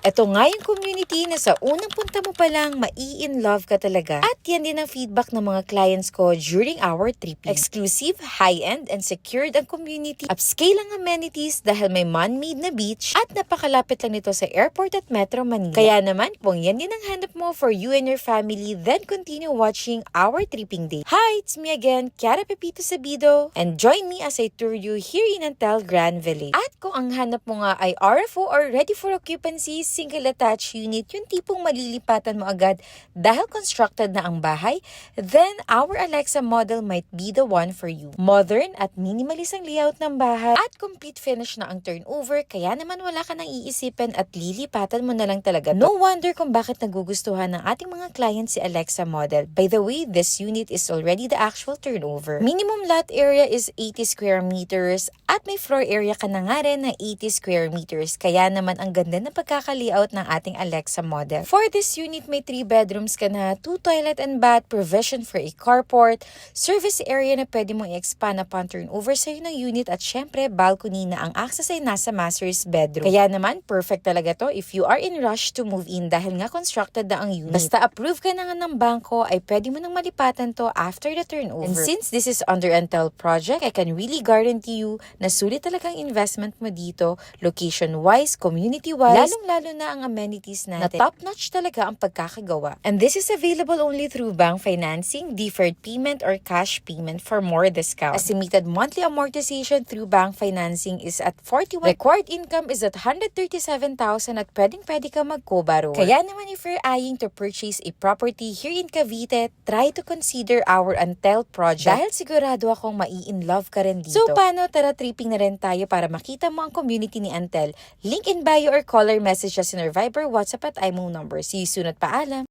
Ito nga yung community na sa unang punta mo pa lang, mai-in-love ka talaga. At yan din ang feedback ng mga clients ko during our tripping. Exclusive, high-end, and secured ang community. Upscale ang amenities dahil may man-made na beach at napakalapit lang nito sa airport at Metro Manila. Kaya naman, kung yan din ang hanap mo for you and your family, then continue watching our tripping day. Hi, it's me again, Kiara Pepito Sabido, and join me as I tour you here in Antel Grand Village. At kung ang hanap mo nga ay RFO or ready for occupancy, single attached unit, yung tipong malilipatan mo agad dahil constructed na ang bahay, then our Alexa model might be the one for you. Modern at minimalist ang layout ng bahay at complete finish na ang turnover, kaya naman wala ka nang iisipin at lilipatan mo na lang talaga. No wonder kung bakit nagugustuhan ng ating mga clients si Alexa model. By the way, this unit is already the actual turnover. Minimum lot area is 80 square meters at may floor area ka na nga rin na 80 square meters. Kaya naman ang ganda na pagkaka-layout ng ating Alexa model. For this unit, may 3 bedrooms ka na, 2 toilet and bath, provision for a carport, service area na pwede mong i-expand upon turnover sa'yo ng unit at syempre balcony na ang access ay nasa master's bedroom. Kaya naman, perfect talaga to if you are in rush to move in dahil nga constructed na ang unit. Basta approve ka na nga ng bangko ay pwede mo nang malipatan to after the turnover. And since this is under Antel project, I can really guarantee you na sulit talagang investment mo dito, location-wise, community-wise, lalong-lalo na ang amenities natin na top-notch talaga ang pagkakagawa. And this is available only through bank financing, deferred payment, or cash payment for more discount. Estimated monthly amortization through bank financing is at 41. Required income is at 137,000 at pwedeng-pwede ka mag-co-borrow. Kaya naman if you're eyeing to purchase a property here in Cavite, try to consider our Antel project dahil sigurado akong mai-in-love ka rin dito. So paano, tara tripping na rin tayo para makita mo ang community ni Antel. Link in bio or caller message us in our Viber, WhatsApp at IMO number. See you soon at paalam!